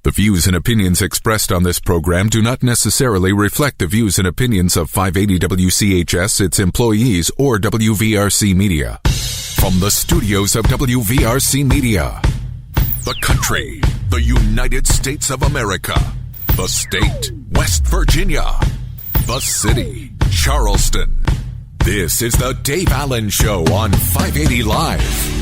The views and opinions expressed on this program do not necessarily reflect the views and opinions of 580 WCHS, its employees, or WVRC Media. From the studios of WVRC Media, the country, the United States of America, the state, West Virginia, the city, Charleston. This is the Dave Allen Show on 580 Live.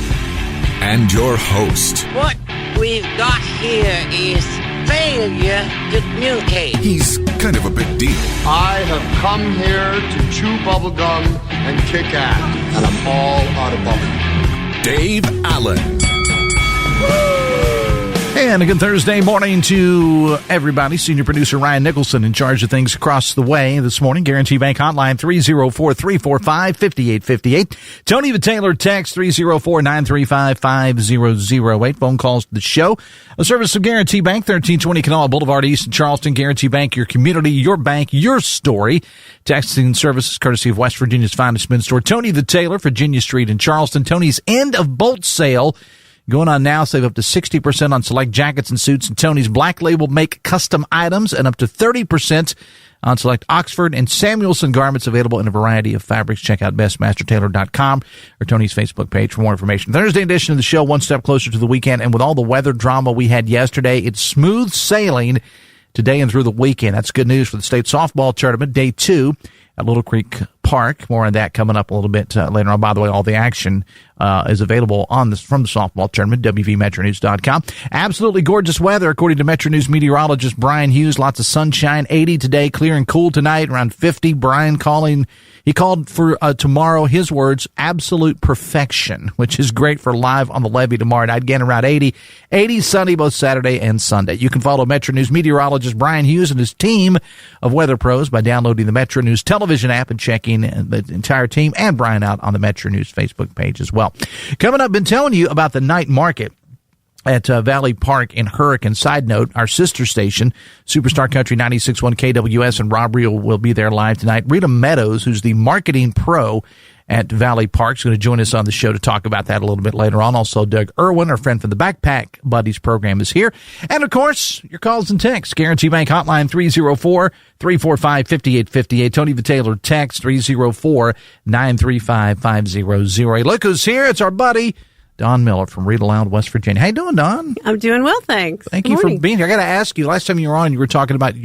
And your host. What we've got here is failure to communicate. He's kind of a big deal. I have come here to chew bubblegum and kick ass, and I'm all out of bubblegum. Dave Allen. And a good Thursday morning to everybody. Senior producer Ryan Nicholson in charge of things across the way this morning. Guarantee Bank Hotline 304-345-5858. Tony the Taylor text 304-935-5008. Phone calls to the show. A service of Guarantee Bank, 1320 Kanawha Boulevard East in Charleston. Guarantee Bank, your community, your bank, your story. Texting services courtesy of West Virginia's finest men's store. Tony the Taylor, Virginia Street in Charleston. Tony's end of bolt sale going on now. Save up to 60% on select jackets and suits and Tony's Black Label Make custom items and up to 30% on select Oxford and Samuelson garments available in a variety of fabrics. Check out bestmastertailor.com or Tony's Facebook page for more information. Thursday edition of the show, one step closer to the weekend. And with all the weather drama we had yesterday, it's smooth sailing today and through the weekend. That's good news for the state softball tournament, day 2 at Little Creek Park. More on that coming up a little bit later on. By the way, all the action is available on this from the softball tournament, WVMetroNews.com. Absolutely gorgeous weather, according to Metro News meteorologist Brian Hughes. Lots of sunshine, 80 today, clear and cool tonight, around 50. Brian he called for tomorrow, his words, absolute perfection, which is great for live on the levee tomorrow night. Again, around 80. 80 sunny both Saturday and Sunday. You can follow Metro News meteorologist Brian Hughes and his team of weather pros by downloading the Metro News television app and checking the entire team and Brian out on the Metro News Facebook page as well. Coming up, been telling you about the night market at Valley Park in Hurricane. Side note, our sister station, Superstar Country 96.1 KWS, and Rob Reel will be there live tonight. Rita Meadows, who's the marketing pro at Valley Park, is going to join us on the show to talk about that a little bit later on. Also, Doug Erwin, our friend from the Backpack Buddies program, is here. And, of course, your calls and texts. Guarantee Bank Hotline 304-345-5858. Tony the Taylor text 304-935-5008. Look who's here. It's our buddy, Don Miller from Aloud, West Virginia. How you doing, Don? I'm doing well, thanks. Thank you for being here. I got to ask you, last time you were on, you were talking about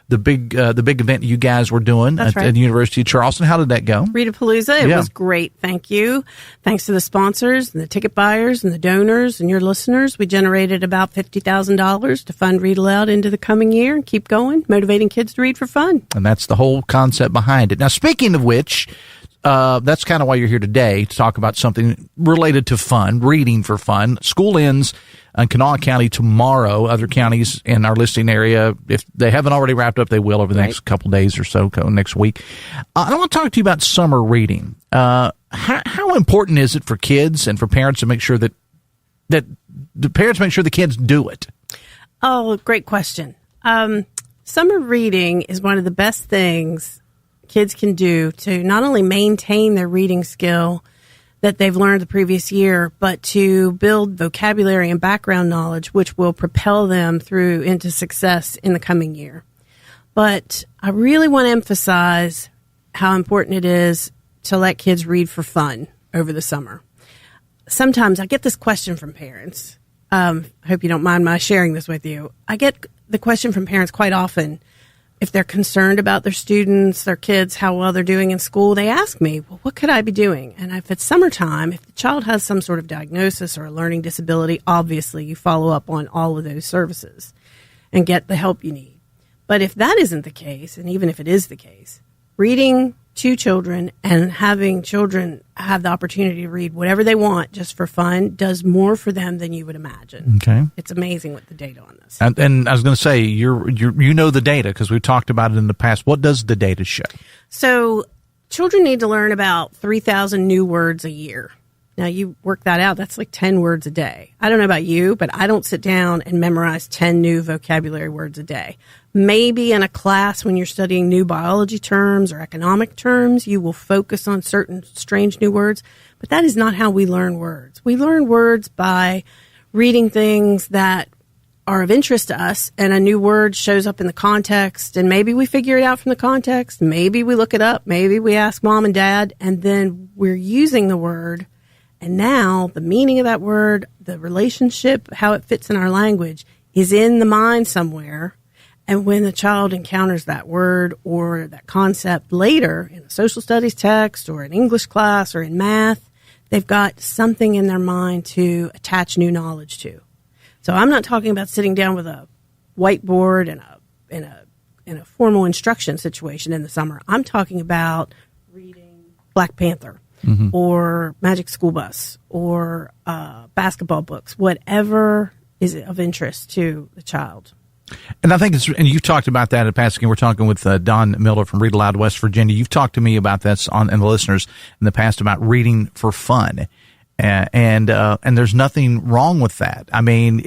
the big event you guys were doing at the University of Charleston. How did that go? Rita-palooza. It was great. Thank you. Thanks to the sponsors and the ticket buyers and the donors and your listeners. We generated about $50,000 to fund Read Aloud into the coming year and keep going, motivating kids to read for fun. And that's the whole concept behind it. Now, speaking of which, that's kind of why you're here today, to talk about something related to fun, reading for fun. School ends in Kanawha County tomorrow. Other counties in our listing area, if they haven't already wrapped up, they will over the next couple days or so, next week. I want to talk to you about summer reading. How important is it for kids and for parents to make sure that the parents make sure the kids do it? Oh, great question. Summer reading is one of the best things kids can do to not only maintain their reading skill that they've learned the previous year, but to build vocabulary and background knowledge, which will propel them through into success in the coming year. But I really want to emphasize how important it is to let kids read for fun over the summer. Sometimes I get this question from parents. I hope you don't mind my sharing this with you. I get the question from parents quite often. If they're concerned about their students, their kids, how well they're doing in school, they ask me, well, what could I be doing? And if it's summertime, if the child has some sort of diagnosis or a learning disability, obviously you follow up on all of those services and get the help you need. But if that isn't the case, and even if it is the case, reading to children and having children have the opportunity to read whatever they want just for fun does more for them than you would imagine. Okay. It's amazing what the data on this. And I was going to say, you know the data because we've talked about it in the past. What does the data show? So children need to learn about 3,000 new words a year. Now, you work that out. That's like 10 words a day. I don't know about you, but I don't sit down and memorize 10 new vocabulary words a day. Maybe in a class when you're studying new biology terms or economic terms, you will focus on certain strange new words. But that is not how we learn words. We learn words by reading things that are of interest to us, and a new word shows up in the context, and maybe we figure it out from the context, maybe we look it up, maybe we ask mom and dad, and then we're using the word, and now the meaning of that word, the relationship, how it fits in our language is in the mind somewhere. And when the child encounters that word or that concept later in a social studies text or an English class or in math, they've got something in their mind to attach new knowledge to. So I'm not talking about sitting down with a whiteboard and in a formal instruction situation in the summer. I'm talking about reading Black Panther or Magic School Bus or basketball books, whatever is of interest to the child. And I think and you've talked about that in the past. We're talking with Don Miller from Read Aloud, West Virginia. You've talked to me about this and the listeners in the past about reading for fun. And there's nothing wrong with that. I mean,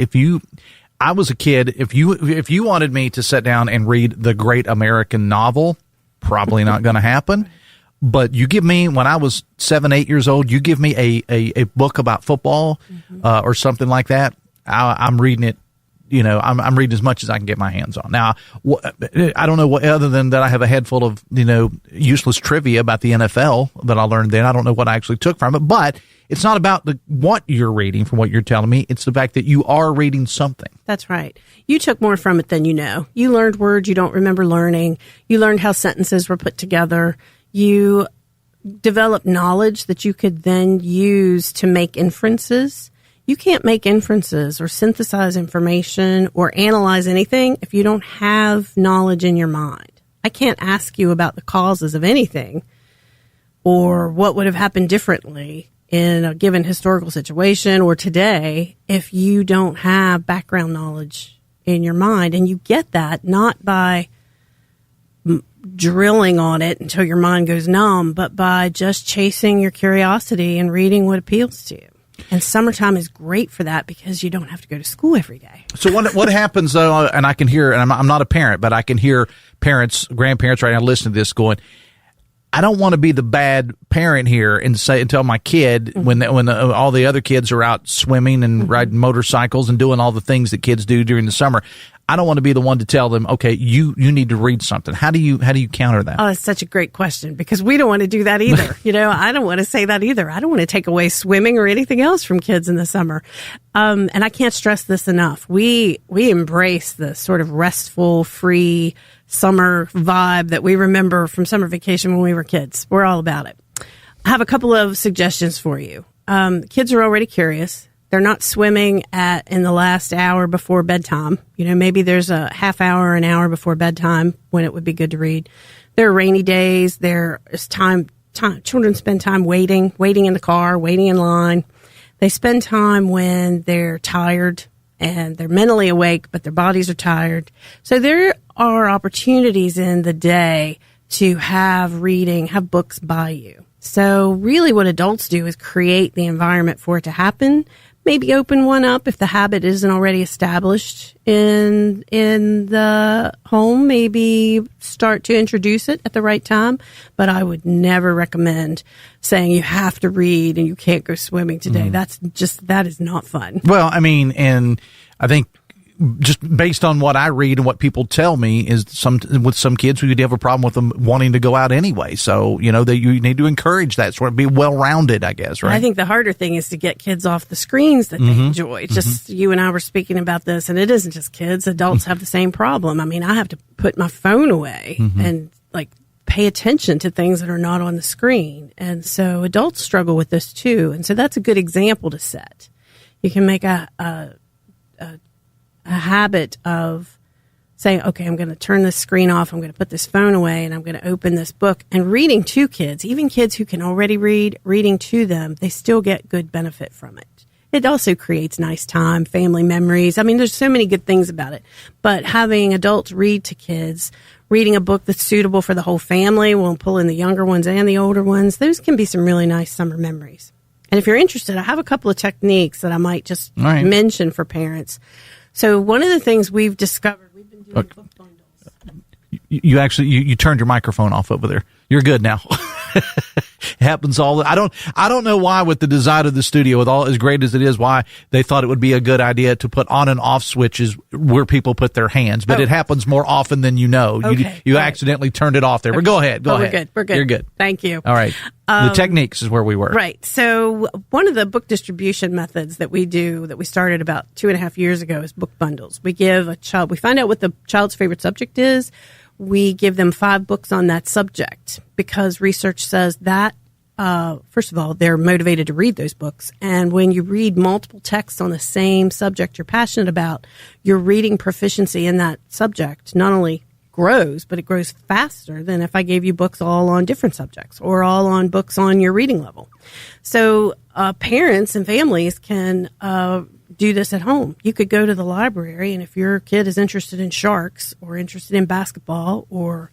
I was a kid, if you wanted me to sit down and read the great American novel, probably not going to happen. But you give me, when I was 7, 8 years old, you give me a book about football, or something like that. I'm reading it. I'm reading as much as I can get my hands on. Now, I don't know what, other than that I have a head full of, useless trivia about the NFL that I learned then. I don't know what I actually took from it, but it's not about what you're reading from what you're telling me. It's the fact that you are reading something. That's right. You took more from it than you know. You learned words you don't remember learning. You learned how sentences were put together. You developed knowledge that you could then use to make inferences. You can't make inferences or synthesize information or analyze anything if you don't have knowledge in your mind. I can't ask you about the causes of anything or what would have happened differently in a given historical situation or today if you don't have background knowledge in your mind. And you get that not by drilling on it until your mind goes numb, but by just chasing your curiosity and reading what appeals to you. And summertime is great for that because you don't have to go to school every day. So what happens, though, and I can hear, and I'm not a parent, but I can hear parents, grandparents right now listening to this going, I don't want to be the bad parent here and tell my kid when all the other kids are out swimming and riding motorcycles and doing all the things that kids do during the summer. I don't want to be the one to tell them, okay, you need to read something. How do you counter that? Oh, it's such a great question because we don't want to do that either. I don't want to say that either. I don't want to take away swimming or anything else from kids in the summer. And I can't stress this enough. We embrace the sort of restful, free summer vibe that we remember from summer vacation when we were kids. We're all about it. I have a couple of suggestions for you. Kids are already curious. They're not swimming in the last hour before bedtime. Maybe there's a half hour, an hour before bedtime when it would be good to read. There are rainy days. There is time. Children spend time waiting in the car, waiting in line. They spend time when they're tired and they're mentally awake, but their bodies are tired. So there are opportunities in the day to have books by you. So really what adults do is create the environment for it to happen. Maybe open one up if the habit isn't already established in the home. Maybe start to introduce it at the right time. But I would never recommend saying you have to read and you can't go swimming today. That is not fun. Well, I mean, and I think just based on what I read and what people tell me is with some kids, we do have a problem with them wanting to go out anyway. So, that you need to encourage that sort of be well-rounded, I guess, right? I think the harder thing is to get kids off the screens that they enjoy. Just you and I were speaking about this, and it isn't just kids. Adults have the same problem. I mean, I have to put my phone away and pay attention to things that are not on the screen. And so adults struggle with this too. And so that's a good example to set. You can make a habit of saying, okay, I'm going to turn this screen off. I'm going to put this phone away and I'm going to open this book and reading to kids, even kids who can already read, reading to them, they still get good benefit from it. It also creates nice time, family memories. I mean, there's so many good things about it, but having adults read to kids, reading a book that's suitable for the whole family, we'll pull in the younger ones and the older ones. Those can be some really nice summer memories. And if you're interested, I have a couple of techniques that I might just mention for parents. So one of the things we've discovered, we've been doing book bundles. You turned your microphone off over there. You're good now. happens all. I don't know why with the design of the studio, with all as great as it is, why they thought it would be a good idea to put on and off switches where people put their hands. But it happens more often than you know. Okay. You accidentally turned it off there. But go ahead. Go ahead. We're good. You're good. Thank you. All right. The techniques is where we were. Right. So one of the book distribution methods that we do, that we started about 2.5 years ago, is book bundles. We give a child, we find out what the child's favorite subject is. We give them 5 books on that subject, because research says that, first of all, they're motivated to read those books. And when you read multiple texts on the same subject you're passionate about, your reading proficiency in that subject not only grows, but it grows faster than if I gave you books all on different subjects or all on books on your reading level. So parents and families can do this at home. You could go to the library, and if your kid is interested in sharks or interested in basketball, or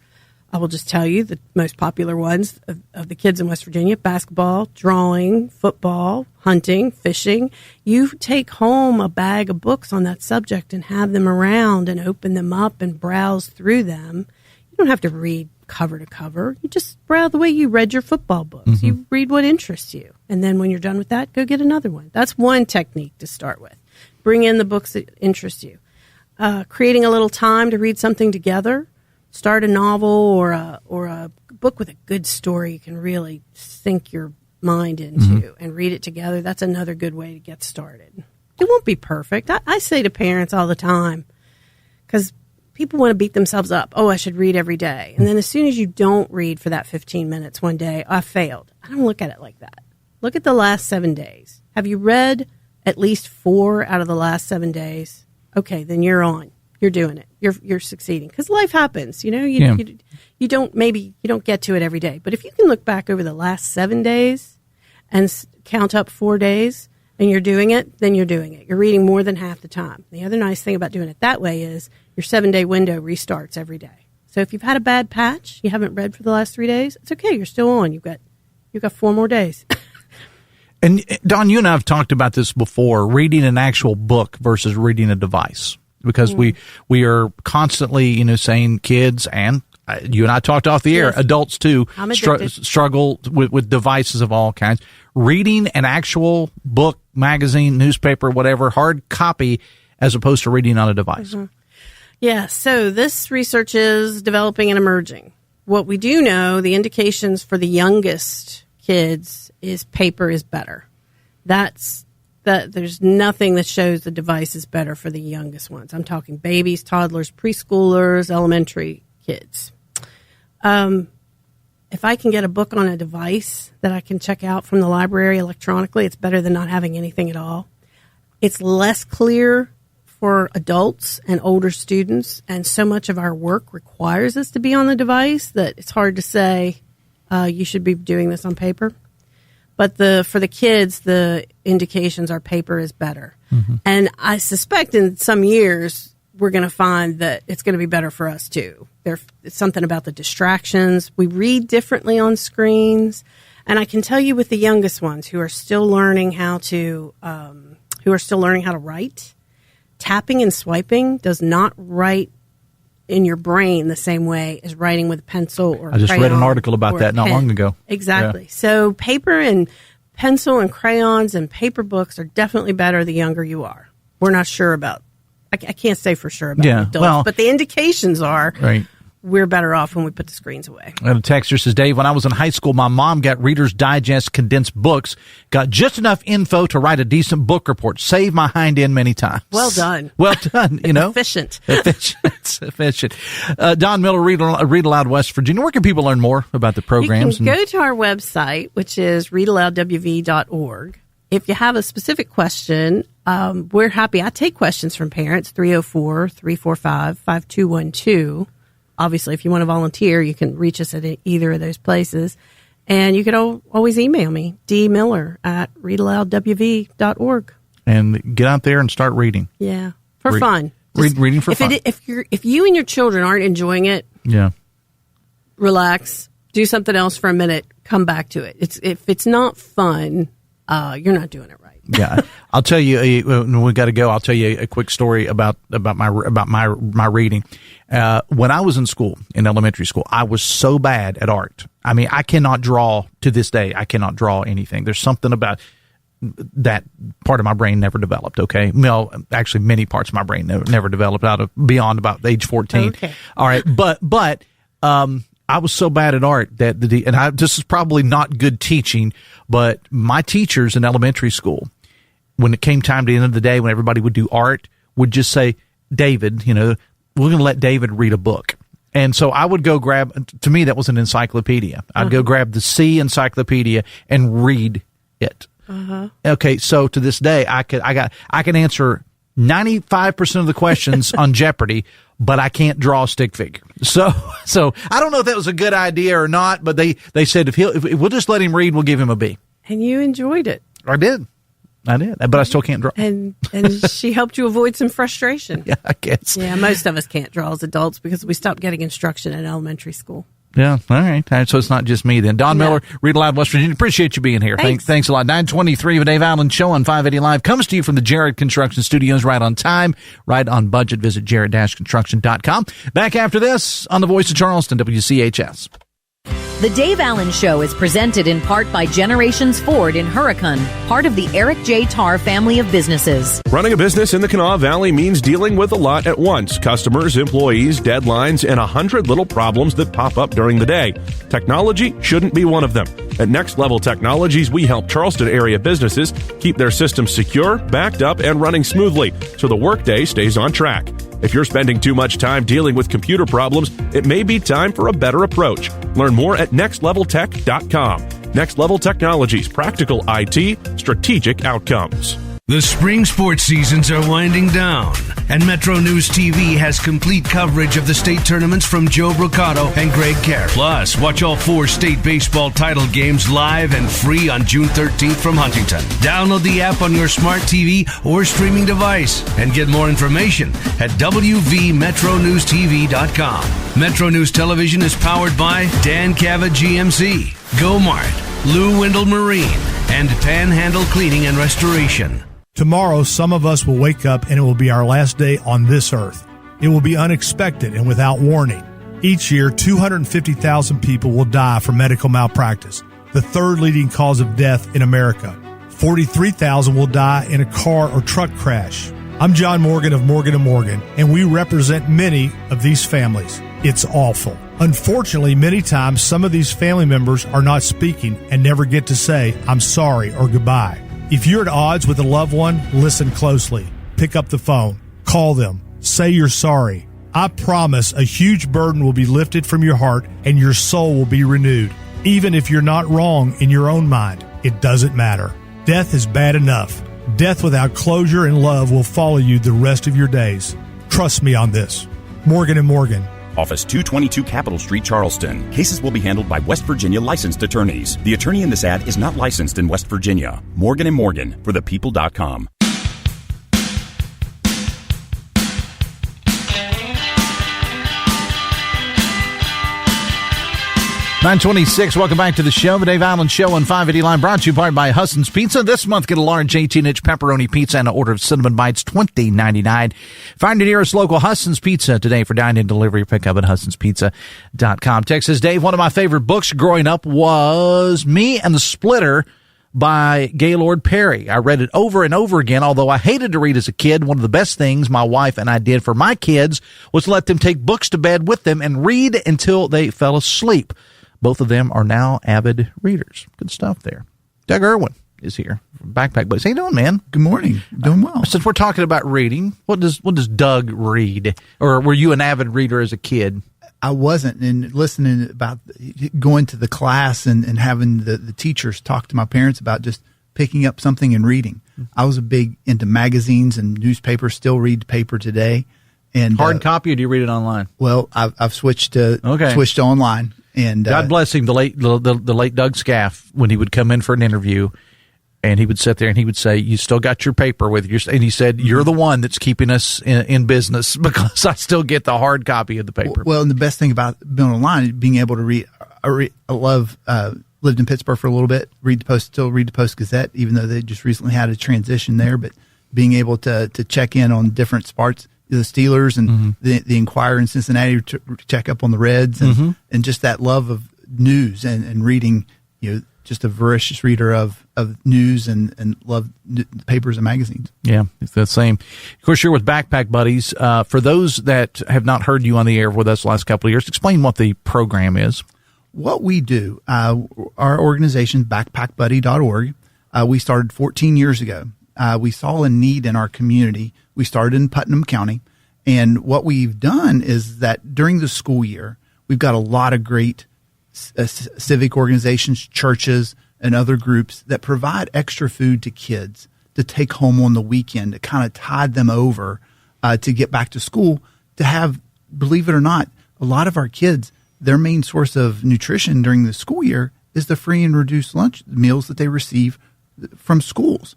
I will just tell you the most popular ones of the kids in West Virginia: basketball, drawing, football, hunting, fishing. You take home a bag of books on that subject and have them around and open them up and browse through them. You don't have to read cover to cover. You just browse the way you read your football books. Mm-hmm. You read what interests you. And then when you're done with that, go get another one. That's one technique to start with. Bring in the books that interest you. Creating a little time to read something together. Start a novel or a book with a good story you can really sink your mind into and read it together. That's another good way to get started. It won't be perfect. I say to parents all the time, because people want to beat themselves up. Oh, I should read every day. And then as soon as you don't read for that 15 minutes one day, I failed. I don't look at it like that. Look at the last 7 days. Have you read at least 4 out of the last 7 days? Okay, then you're on. You're doing it. You're succeeding, because life happens. You know, you don't get to it every day. But if you can look back over the last 7 days and count up 4 days, and you're doing it, then you're doing it. You're reading more than half the time. The other nice thing about doing it that way is your 7-day window restarts every day. So if you've had a bad patch, you haven't read for the last 3 days, it's okay. You're still on. You've got 4 more days. And Don, you and I have talked about this before: reading an actual book versus reading a device. Because we are constantly, saying kids, and you and I talked off the air, yes, adults too, struggle with devices of all kinds. Reading an actual book, magazine, newspaper, whatever, hard copy, as opposed to reading on a device. Mm-hmm. Yeah, so this research is developing and emerging. What we do know, the indications for the youngest kids is paper is better. There's nothing that shows the device is better for the youngest ones. I'm talking babies, toddlers, preschoolers, elementary kids. If I can get a book on a device that I can check out from the library electronically, it's better than not having anything at all. It's less clear for adults and older students, and so much of our work requires us to be on the device that it's hard to say you should be doing this on paper. But for the kids, the indications are paper is better. Mm-hmm. And I suspect in some years we're going to find that it's going to be better for us too. It's something about the distractions. We read differently on screens. And I can tell you with the youngest ones who are still learning how to write, tapping and swiping does not write in your brain the same way as writing with a pencil or I just read an article about that not long ago. Exactly. Yeah. So paper and pencil and crayons and paper books are definitely better the younger you are. We're not sure about, I can't say for sure about adults, but the indications are right. We're better off when we put the screens away. And a texter says, Dave, when I was in high school, my mom got Reader's Digest condensed books, got just enough info to write a decent book report. Saved my hind end many times. Well done. Well done, Efficient. Efficient. Don Miller, Read Aloud West Virginia. Where can people learn more about the programs? You can go to our website, which is readaloudwv.org. If you have a specific question, we're happy. I take questions from parents, 304-345-5212. Obviously, if you want to volunteer, you can reach us at either of those places. And you could always email me, dmiller@readaloudwv.org. And get out there and start reading. Yeah, for fun. Reading for fun. If you and your children aren't enjoying it, relax, do something else for a minute, come back to it. If it's not fun, you're not doing it right. Yeah, I'll tell you when we got to go. I'll tell you a quick story about my reading. When I was in school, in elementary school, I was so bad at art. I mean, I cannot draw to this day. I cannot draw anything. There's something about that part of my brain never developed. Okay, well, actually, many parts of my brain never developed beyond about age 14. Okay. All right, but I was so bad at art that this is probably not good teaching, but my teachers in elementary school, when it came time to the end of the day, when everybody would do art, would just say, David, we're going to let David read a book. And so I would go to me, that was an encyclopedia. I'd go grab the C encyclopedia and read it. Okay. So to this day, I can answer 95% of the questions on Jeopardy, but I can't draw a stick figure. So I don't know if that was a good idea or not, but they said if we'll just let him read, we'll give him a B. And you enjoyed it. I did, but I still can't draw. And she helped you avoid some frustration. Yeah, I guess. Yeah, most of us can't draw as adults because we stopped getting instruction in elementary school. Yeah, all right. So it's not just me then. Don Miller, Read Aloud, West Virginia. Appreciate you being here. Thanks a lot. 9:23 of the Dave Allen Show on 580 Live comes to you from the Jared Construction Studios, right on time, right on budget. Visit jared-construction.com. Back after this on the Voice of Charleston, WCHS. The Dave Allen Show is presented in part by Generations Ford in Huracan, part of the Eric J. Tarr family of businesses. Running a business in the Kanawha Valley means dealing with a lot at once. Customers, employees, deadlines, and 100 little problems that pop up during the day. Technology shouldn't be one of them. At Next Level Technologies, we help Charleston area businesses keep their systems secure, backed up, and running smoothly so the workday stays on track. If you're spending too much time dealing with computer problems, it may be time for a better approach. Learn more at nextleveltech.com. Next Level Technologies, practical IT, strategic outcomes. The spring sports seasons are winding down, and Metro News TV has complete coverage of the state tournaments from Joe Brocato and Greg Carey. Plus, watch all 4 state baseball title games live and free on June 13th from Huntington. Download the app on your smart TV or streaming device and get more information at wvmetronewstv.com. Metro News Television is powered by Dan Cava GMC, Gomart, Lou Wendell Marine, and Panhandle Cleaning and Restoration. Tomorrow, some of us will wake up and it will be our last day on this earth. It will be unexpected and without warning. Each year, 250,000 people will die from medical malpractice, the third leading cause of death in America. 43,000 will die in a car or truck crash. I'm John Morgan of Morgan & Morgan, and we represent many of these families. It's awful. Unfortunately, many times, some of these family members are not speaking and never get to say, I'm sorry or goodbye. If you're at odds with a loved one, listen closely. Pick up the phone. Call them. Say you're sorry. I promise a huge burden will be lifted from your heart and your soul will be renewed. Even if you're not wrong in your own mind, it doesn't matter. Death is bad enough. Death without closure and love will follow you the rest of your days. Trust me on this. Morgan & Morgan. Office 222 Capitol Street, Charleston. Cases will be handled by West Virginia licensed attorneys. The attorney in this ad is not licensed in West Virginia. Morgan & Morgan for thepeople.com. 9:26. Welcome back to the show. The Dave Allen Show on 580 Live, brought to you by Husson's Pizza. This month, get a large 18-inch pepperoni pizza and an order of cinnamon bites, $20.99. Find your nearest local Husson's Pizza today for dine-in delivery or pickup at Husson'sPizza.com. Texas Dave, one of my favorite books growing up was Me and the Splitter by Gaylord Perry. I read it over and over again, although I hated to read as a kid. One of the best things my wife and I did for my kids was let them take books to bed with them and read until they fell asleep. Both of them are now avid readers. Good stuff there. Doug Erwin is here. Backpack Buddies. How you doing, man? Good morning. Doing well. Since we're talking about reading, what does Doug read? Or were you an avid reader as a kid? I wasn't. And listening about going to the class and having the teachers talk to my parents about just picking up something and reading. I was a big into magazines and newspapers. Still read paper today. And hard copy, or do you read it online? Well, I've switched to online. And God bless him, the late Doug Scaff, when he would come in for an interview, and he would sit there and he would say, "You still got your paper with you?" And he said, "You're the one that's keeping us in business because I still get the hard copy of the paper." Well, and the best thing about being online is being able to read. I love lived in Pittsburgh for a little bit, still read the Post-Gazette, even though they just recently had a transition there. But being able to check in on different sports, the Steelers and the Inquirer in Cincinnati, to check up on the Reds, and just that love of news and reading, just a voracious reader of news and love papers and magazines. Yeah, it's the same. Of course, you're with Backpack Buddies. For those that have not heard you on the air with us the last couple of years, explain what the program is. What we do, our organization, backpackbuddy.org, we started 14 years ago. We saw a need in our community. We started in Putnam County. And what we've done is that during the school year, we've got a lot of great civic organizations, churches, and other groups that provide extra food to kids to take home on the weekend, to kind of tide them over to get back to school, to have, believe it or not, a lot of our kids, their main source of nutrition during the school year is the free and reduced lunch meals that they receive from schools.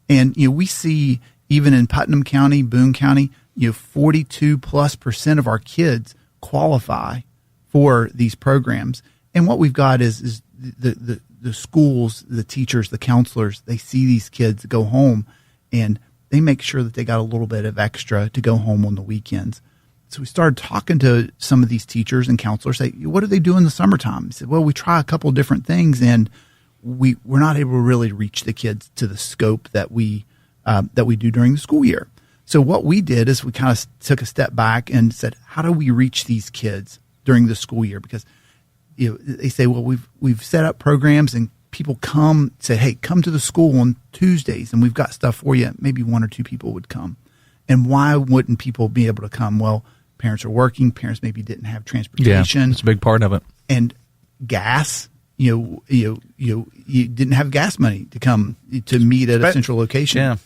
And, we see even in Putnam County, Boone County, 42+% of our kids qualify for these programs. And what we've got is the schools, the teachers, the counselors, they see these kids go home and they make sure that they got a little bit of extra to go home on the weekends. So we started talking to some of these teachers and counselors, say, what do they do in the summertime? He said, well, we try a couple different things, and we're not able to really reach the kids to the scope that we do during the school year. So what we did is we kind of took a step back and said, how do we reach these kids during the school year? Because they say, well, we've set up programs and people say, hey, come to the school on Tuesdays and we've got stuff for you. Maybe one or two people would come. And why wouldn't people be able to come? Well, parents are working. Parents maybe didn't have transportation. Yeah, it's a big part of it. And gas. You didn't have gas money to come to meet at a central location. Yeah.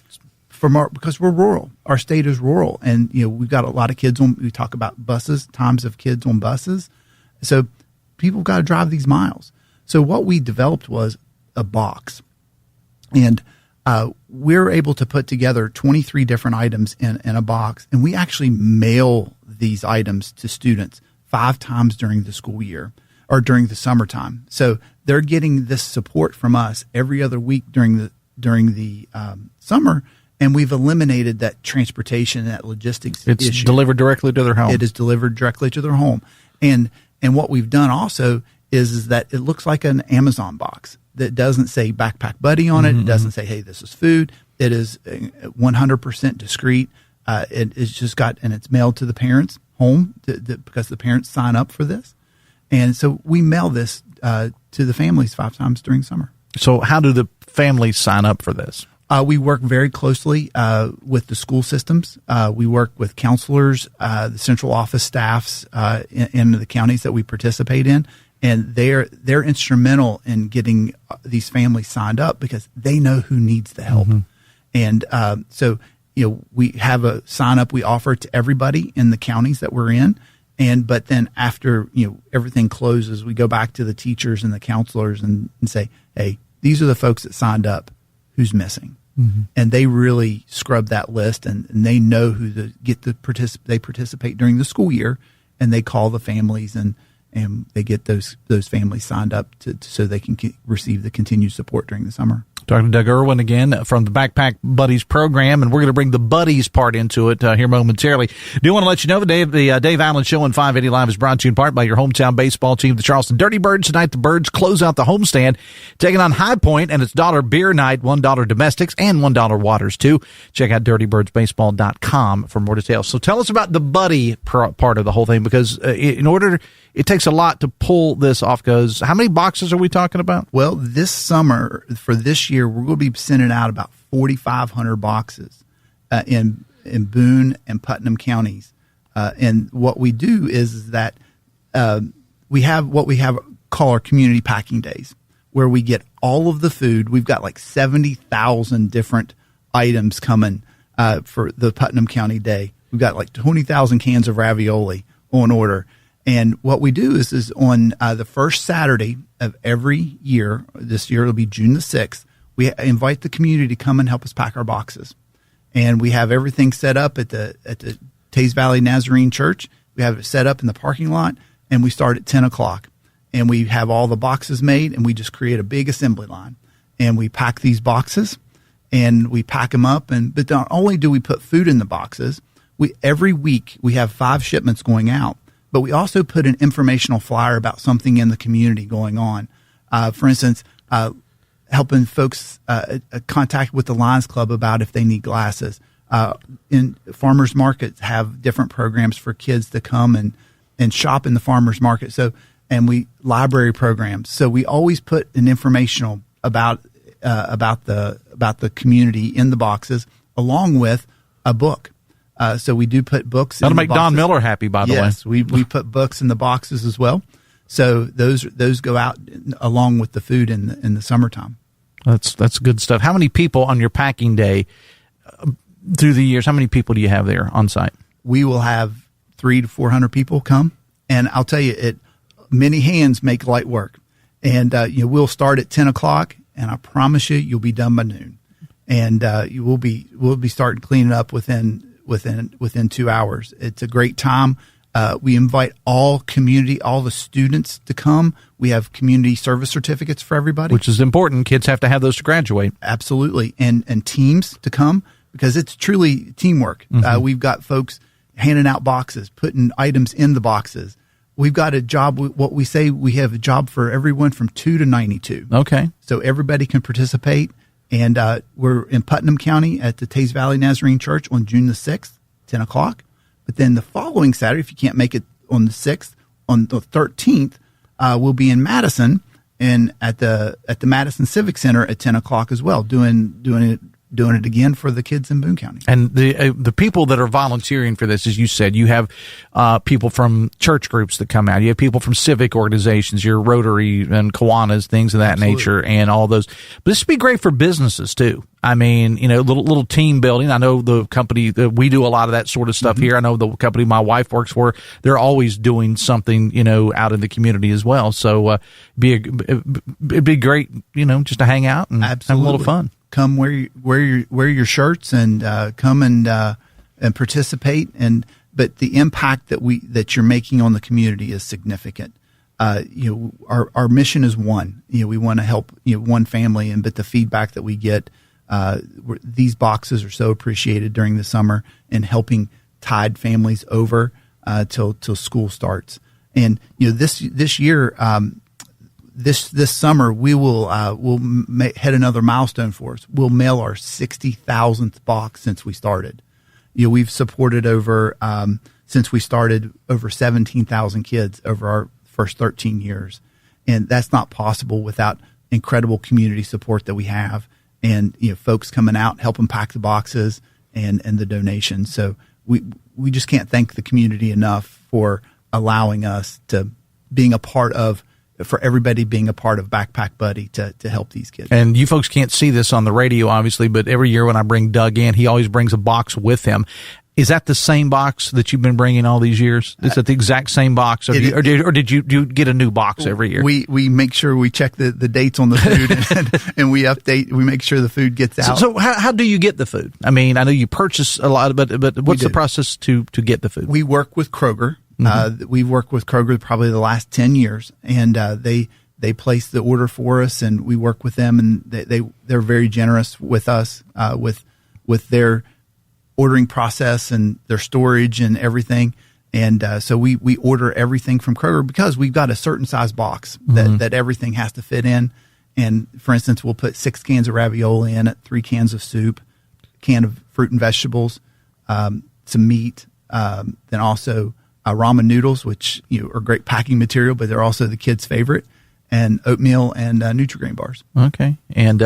Because we're rural. Our state is rural, and we've got a lot of kids on. We talk about buses, times of kids on buses. So people got to drive these miles. So what we developed was a box, and we're able to put together 23 different items in a box, and we actually mail these items to students 5 times during the school year or during the summertime. So they're getting this support from us every other week during the summer, and we've eliminated that transportation and that logistics issue. It's delivered directly to their home. It is delivered directly to their home. And what we've done also is that it looks like an Amazon box that doesn't say Backpack Buddy on it. It doesn't say, hey, this is food. It is 100% discreet. It's just and it's mailed to the parents' home because the parents sign up for this. And so we mail this to the families 5 times during summer. So how do the families sign up for this? We work very closely with the school systems. We work with counselors, the central office staffs in the counties that we participate in, and they're instrumental in getting these families signed up because they know who needs the help. And so we have a sign up we offer to everybody in the counties that we're in. But then after everything closes, we go back to the teachers and the counselors and say, hey, these are the folks that signed up. Who's missing? And they really scrub that list, and they know who they participate during the school year, and they call the families and they get those families signed up so they can receive the continued support during the summer. Talking to Doug Erwin again from the Backpack Buddies program, and we're going to bring the buddies part into it here momentarily. Do want to let you know the Dave Allen Show on 580 Live is brought to you in part by your hometown baseball team, the Charleston Dirty Birds. Tonight, the Birds close out the homestand, taking on High Point, and it's $1 beer night, $1 domestics, and $1 waters, too. Check out dirtybirdsbaseball.com for more details. So tell us about the buddy part of the whole thing, because it takes a lot to pull this off. Because how many boxes are we talking about? Well, this summer, for this year, we're going to be sending out about 4,500 boxes in Boone and Putnam counties. And what we do is that we have what we call our community packing days, where we get all of the food. We've got like 70,000 different items coming for the Putnam County Day. We've got like 20,000 cans of ravioli on order. And what we do is on the first Saturday of every year, this year it'll be June the 6th, we invite the community to come and help us pack our boxes. And we have everything set up at the Taze Valley Nazarene Church. We have it set up in the parking lot, and we start at 10 o'clock. and we have all the boxes made, and we just create a big assembly line, and we pack these boxes, and we pack them up. But not only do we put food in the boxes, every week we have 5 shipments going out, but we also put an informational flyer about something in the community going on. For instance, helping folks contact with the Lions Club about if they need glasses. In farmers markets have different programs for kids to come and shop in the farmers market. And we library programs. So we always put an informational about the community in the boxes, along with a book. So we do put books. That'll in the make boxes. Don Miller happy, by the way. Yes, we put books in the boxes as well. So those go out along with the food in the summertime. That's good stuff. How many people on your packing day through the years? How many people do you have there on site? We will have 300 to 400 people come, and I'll tell you, many hands make light work. And we'll start at 10 o'clock, and I promise you'll be done by noon. And we'll be starting cleaning up within 2 hours. It's a great time. We invite all the students to come. We have community service certificates for everybody, which is important. Kids have to have those to graduate. Absolutely. And teams to come, because it's truly teamwork. Mm-hmm. We've got folks handing out boxes, putting items in the boxes. We've got a job. What we say, we have a job for everyone from 2 to 92. Okay. So everybody can participate. And we're in Putnam County at the Taze Valley Nazarene Church on June the 6th, 10 o'clock. But then the following Saturday, if you can't make it on the 6th, on the 13th, we'll be in Madison and at the Madison Civic Center at 10 o'clock as well, doing it again for the kids in Boone County. And the people that are volunteering for this, as you said, you have people from church groups that come out. You have people from civic organizations, your Rotary and Kiwanis, things of that Absolutely. nature, and all those. But this would be great for businesses too. I mean, little team building. I know the company, we do a lot of that sort of stuff here. I know the company my wife works for, they're always doing something, out in the community as well. So it'd be great, just to hang out and Absolutely. have a little fun. Come wear your shirts and come and participate. But the impact that you're making on the community is significant. Our mission is one. We want to help one family, but the feedback that we get, these boxes are so appreciated during the summer and helping tide families over till school starts. And this year. This summer we will hit another milestone for us. We'll mail our 60,000th box since we started. We've supported since we started over 17,000 kids over our first 13 years, and that's not possible without incredible community support that we have, and folks coming out helping pack the boxes and the donations. So we just can't thank the community enough for allowing us to for everybody being a part of Backpack Buddy to help these kids. And you folks can't see this on the radio, obviously, but every year when I bring Doug in, he always brings a box with him. Is that the same box that you've been bringing all these years? Is that the exact same box? Or did you get a new box every year? We make sure we check the dates on the food and we make sure the food gets out. So how do you get the food? I mean, I know you purchase a lot, but what's the process to get the food? We work with Kroger. We've worked with Kroger probably the last 10 years, and they place the order for us, and we work with them, and they're very generous with us with their ordering process and their storage and everything. And so we order everything from Kroger because we've got a certain size box that everything has to fit in. And for instance, we'll put 6 cans of ravioli in it, 3 cans of soup, a can of fruit and vegetables, some meat, then also ramen noodles, which are great packing material, but they're also the kids' favorite, and oatmeal and Nutri-Grain bars. Okay. And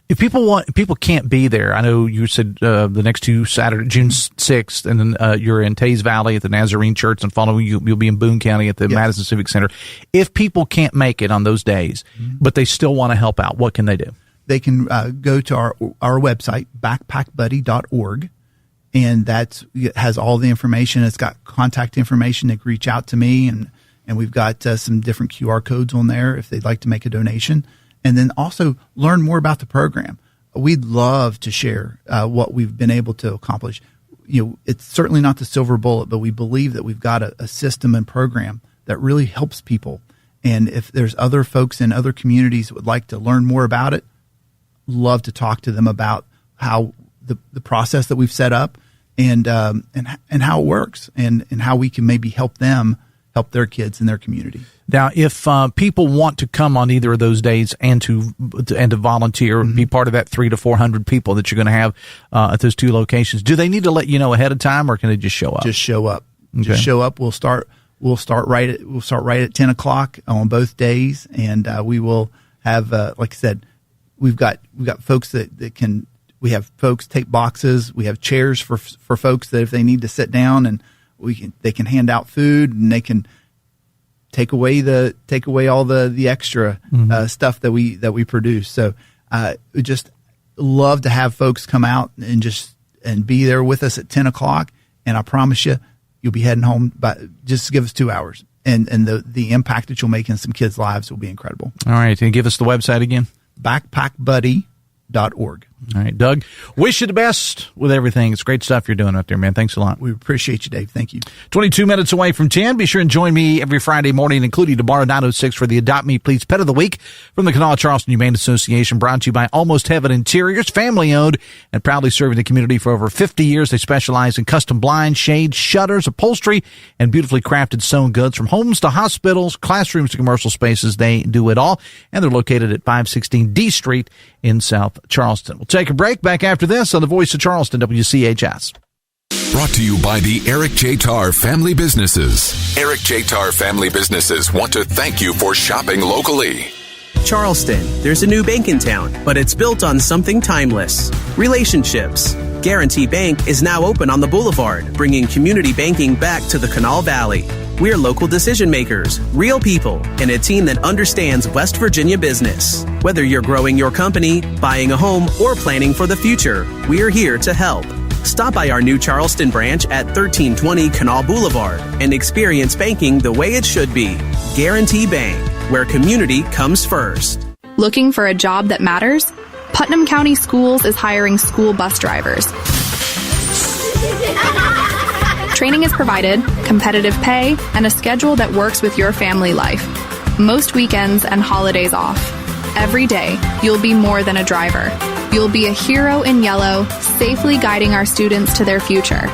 if people can't be there, I know you said the next 2 Saturday, June 6th, and then you're in Taze Valley at the Nazarene Church, and following you'll be in Boone County at the Madison Civic Center. If people can't make it on those days, but they still want to help out, what can they do? They can go to our website, backpackbuddy.org. And it has all the information. It's got contact information. They can reach out to me, and we've got some different QR codes on there if they'd like to make a donation. And then also learn more about the program. We'd love to share what we've been able to accomplish. It's certainly not the silver bullet, but we believe that we've got a system and program that really helps people. And if there's other folks in other communities that would like to learn more about it, love to talk to them about how the process that we've set up and how it works and how we can maybe help their kids in their community. Now, if people want to come on either of those days and to volunteer, be part of that 300 to 400 people that you're going to have at those two locations, do they need to let you know ahead of time, or can they just show up? Just show up. Okay. Just show up. We'll start right at 10:00 on both days, and we will have, like I said, we've got folks that can. We have folks take boxes. We have chairs for folks that if they need to sit down, and they can hand out food, and they can take away all the extra stuff that we produce. So we just love to have folks come out and be there with us at 10:00. And I promise you'll be heading home, but just give us 2 hours, and the impact that you'll make in some kids' lives will be incredible. All right, can you give us the website again? Backpackbuddy.org. All right, Doug, wish you the best with everything. It's great stuff you're doing out there, man. Thanks a lot. We appreciate you, Dave. Thank you. 22 minutes away from 10. Be sure and join me every Friday morning, including tomorrow, 9:06, for the Adopt Me Please Pet of the Week from the Kanawha Charleston Humane Association, brought to you by Almost Heaven Interiors, family-owned and proudly serving the community for over 50 years. They specialize in custom blinds, shades, shutters, upholstery, and beautifully crafted sewn goods from homes to hospitals, classrooms to commercial spaces. They do it all, and they're located at 516 D Street in South Charleston. We'll take a break. Back after this on the Voice of Charleston, WCHS. Brought to you by the Eric J. Tarr Family Businesses. Eric J. Tarr Family Businesses want to thank you for shopping locally. Charleston, there's a new bank in town, but it's built on something timeless: relationships. Guarantee Bank is now open on the Boulevard, bringing community banking back to the Kanawha Valley. We're local decision makers, real people, and a team that understands West Virginia business. Whether you're growing your company, buying a home, or planning for the future, we're here to help. Stop by our new Charleston branch at 1320 Kanawha Boulevard and experience banking the way it should be. Guarantee Bank, where community comes first. Looking for a job that matters? Putnam County Schools is hiring school bus drivers. Training is provided, competitive pay, and a schedule that works with your family life. Most weekends and holidays off. Every day, you'll be more than a driver. You'll be a hero in yellow, safely guiding our students to their future.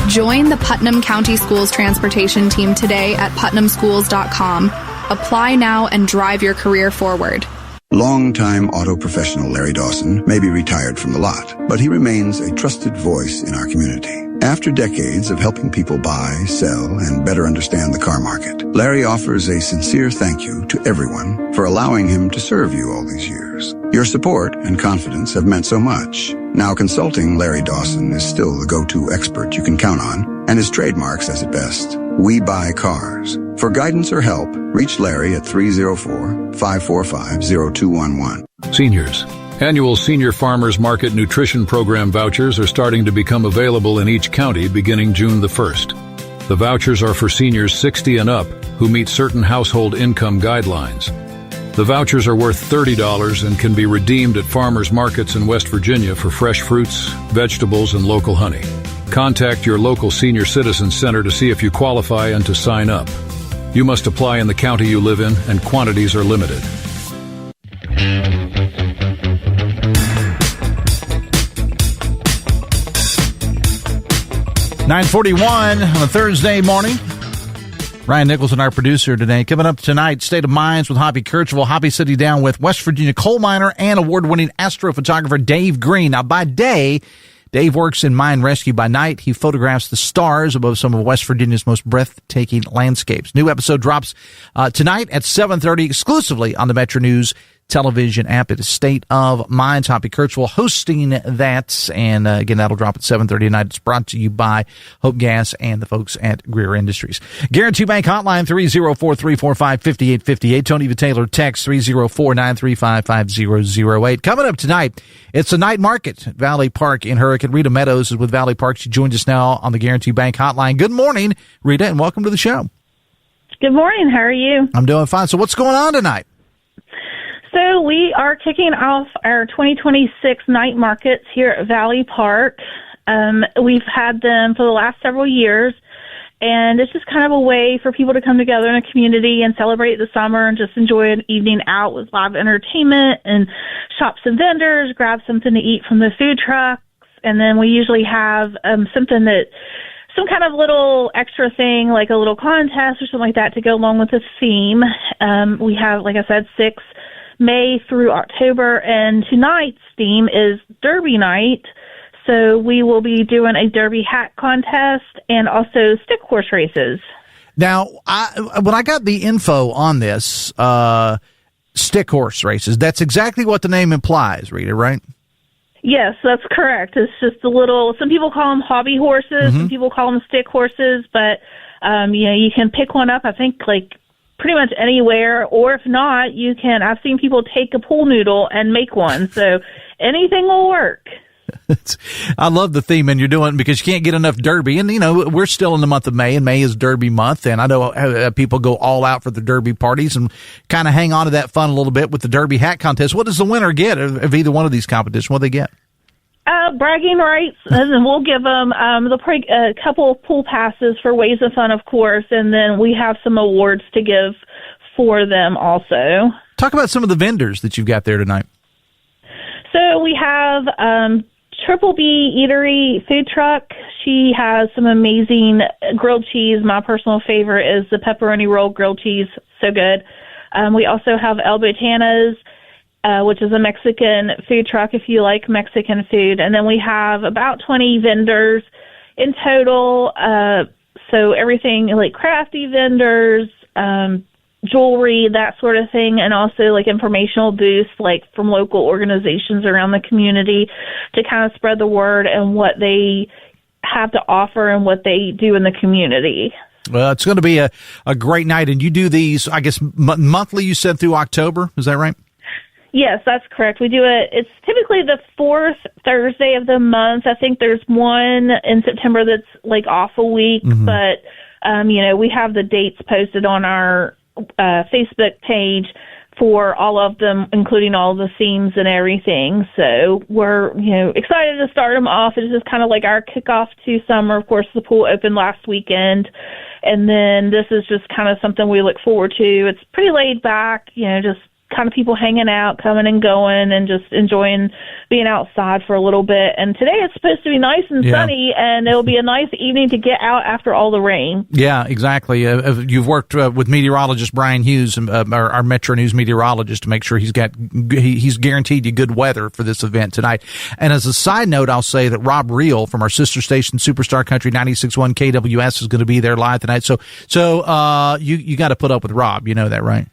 Join the Putnam County Schools transportation team today at putnamschools.com. Apply now and drive your career forward. Longtime auto professional Larry Dawson may be retired from the lot, but he remains a trusted voice in our community. After decades of helping people buy, sell, and better understand the car market, Larry offers a sincere thank you to everyone for allowing him to serve you all these years. Your support and confidence have meant so much. Now consulting Larry Dawson is still the go-to expert you can count on, and his trademark says it best: we buy cars. For guidance or help, reach Larry at 304-545-0211. Seniors. Annual Senior Farmers Market Nutrition Program vouchers are starting to become available in each county beginning June the 1st. The vouchers are for seniors 60 and up who meet certain household income guidelines. The vouchers are worth $30 and can be redeemed at farmers markets in West Virginia for fresh fruits, vegetables, and local honey. Contact your local senior citizen center to see if you qualify and to sign up. You must apply in the county you live in, and quantities are limited. (9:41) on a Thursday morning. Ryan Nicholson, our producer today. Coming up tonight, State of Minds with Hoppy Kirchville. Hoppy sitting down with West Virginia coal miner and award-winning astrophotographer Dave Green. Now, by day, Dave works in mine rescue. By night, he photographs the stars above some of West Virginia's most breathtaking landscapes. New episode drops tonight at 7:30 exclusively on the Metro News television app. It is State of Minds. Hoppy Kirchville hosting that. And again, that'll drop at 7:30 tonight. It's brought to you by Hope Gas and the folks at Greer Industries. Guarantee Bank Hotline 304-345-5858. Tony Taylor text 304-935-5008. Coming up tonight, it's a night market at Valley Park in Hurricane. Rita Meadows is with Valley Park. She joins us now on the Guarantee Bank Hotline. Good morning, Rita, and welcome to the show. Good morning. How are you? I'm doing fine. So what's going on tonight? So we are kicking off our 2026 night markets here at Valley Park. We've had them for the last several years, and it's just kind of a way for people to come together in a community and celebrate the summer and just enjoy an evening out with live entertainment and shop some vendors, grab something to eat from the food trucks, and then we usually have some kind of little extra thing, like a little contest or something like that to go along with the theme. We have, like I said, 6 May through October, and tonight's theme is Derby Night. So we will be doing a Derby hat contest and also stick horse races. Now, when I got the info on this, stick horse races, that's exactly what the name implies, Rita, right? Yes, that's correct. It's just some people call them hobby horses, some people call them stick horses, but, you can pick one up, I think, like pretty much anywhere, or if not, I've seen people take a pool noodle and make one, so anything will work. I love the theme, and you're doing it because you can't get enough Derby. And, we're still in the month of May, and May is Derby month. And I know people go all out for the Derby parties and kind of hang on to that fun a little bit with the Derby hat contest. What does the winner get of either one of these competitions? What do they get? Bragging rights, and we'll give them a couple of pool passes for Waves of Fun, of course, and then we have some awards to give for them also. Talk about some of the vendors that you've got there tonight. So we have Triple B Eatery food truck. She has some amazing grilled cheese. My personal favorite is the pepperoni roll grilled cheese. So good. We also have El Botana's, which is a Mexican food truck if you like Mexican food. And then we have about 20 vendors in total. So everything like crafty vendors, jewelry, that sort of thing, and also like informational booths like from local organizations around the community to kind of spread the word and what they have to offer and what they do in the community. Well, it's going to be a great night, and you do these, I guess, monthly, you said, through October. Is that right? Yes, that's correct. We do it. It's typically the 4th Thursday of the month. I think there's one in September that's like off a week, but, we have the dates posted on our Facebook page for all of them, including all the themes and everything. So we're, excited to start them off. It's just kind of like our kickoff to summer. Of course, the pool opened last weekend, and then this is just kind of something we look forward to. It's pretty laid back, just kind of people hanging out, coming and going, and just enjoying being outside for a little bit. And today it's supposed to be nice and sunny, and it'll be a nice evening to get out after all the rain. Yeah, exactly. You've worked with meteorologist Brian Hughes, our Metro News meteorologist, to make sure he's guaranteed you good weather for this event tonight. And as a side note, I'll say that Rob Reel from our sister station, Superstar Country 96.1 KWS, is going to be there live tonight. So you got to put up with Rob. You know that, right?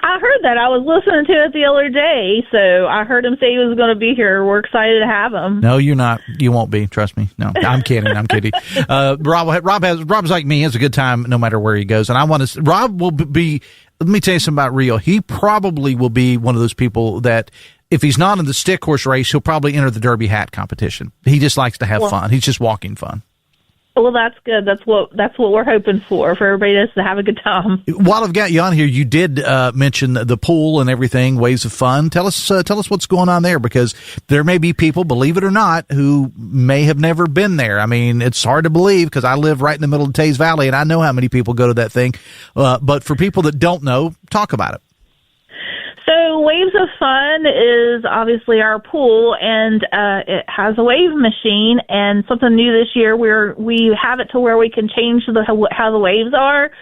I heard that. I was listening to it the other day, so I heard him say he was going to be here. We're excited to have him. No, you're not. You won't be. Trust me. No, I'm kidding. Rob's like me. He has a good time no matter where he goes. And Rob will be, let me tell you something about Rio. He probably will be one of those people that, if he's not in the stick horse race, he'll probably enter the Derby hat competition. He just likes to have fun. He's just walking fun. Well, that's good. That's what we're hoping for everybody just to have a good time. While I've got you on here, you did mention the pool and everything, Waves of Fun. Tell us what's going on there, because there may be people, believe it or not, who may have never been there. I mean, it's hard to believe because I live right in the middle of the Taze Valley, and I know how many people go to that thing. But for people that don't know, talk about it. So Waves of Fun is obviously our pool, and it has a wave machine. And something new this year, we have it to where we can change how the waves are.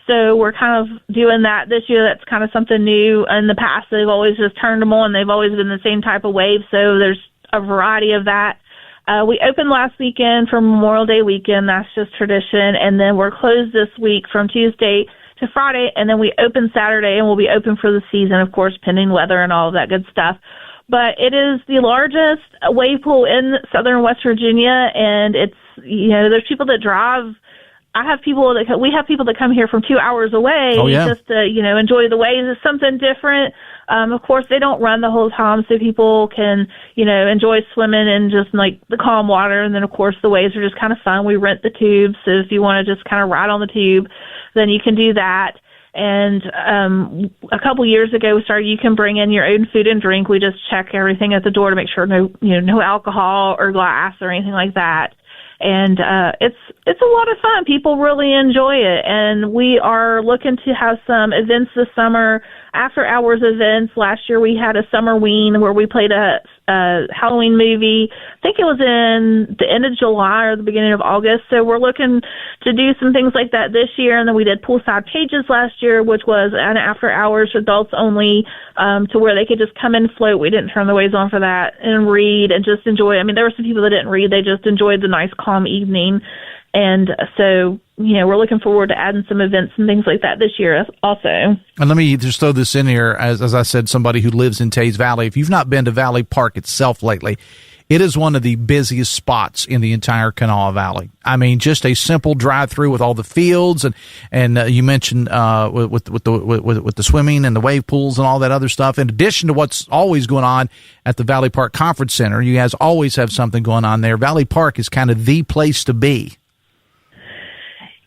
So we're kind of doing that this year. That's kind of something new. In the past, they've always just turned them on. They've always been the same type of wave. So there's a variety of that. We opened last weekend for Memorial Day weekend. That's just tradition. And then we're closed this week from Tuesday to Friday, and then we open Saturday, and we'll be open for the season, of course, pending weather and all of that good stuff. But it is the largest wave pool in southern West Virginia, and it's, there's people that drive. We have people that come here from 2 hours away just to, enjoy the waves. It's something different. Of course, they don't run the whole time, so people can, enjoy swimming in just like the calm water. And then, of course, the waves are just kind of fun. We rent the tubes, so if you want to just kind of ride on the tube, then you can do that. And a couple years ago, we started, you can bring in your own food and drink. We just check everything at the door to make sure no alcohol or glass or anything like that. And it's a lot of fun. People really enjoy it. And we are looking to have some events this summer, after-hours events. Last year we had a Summerween where we played a Halloween movie. I think it was in the end of July or the beginning of August. So we're looking to do some things like that this year. And then we did Poolside Pages last year, which was an after-hours adults only, to where they could just come and float. We didn't turn the waves on for that, and read and just enjoy. I mean, there were some people that didn't read. They just enjoyed the nice, calm evening. And so, we're looking forward to adding some events and things like that this year also. And let me just throw this in here, as I said, somebody who lives in Tays Valley. If you've not been to Valley Park itself lately, it is one of the busiest spots in the entire Kanawha Valley. I mean, just a simple drive-through with all the fields, and you mentioned with the swimming and the wave pools and all that other stuff. In addition to what's always going on at the Valley Park Conference Center, you guys always have something going on there. Valley Park is kind of the place to be.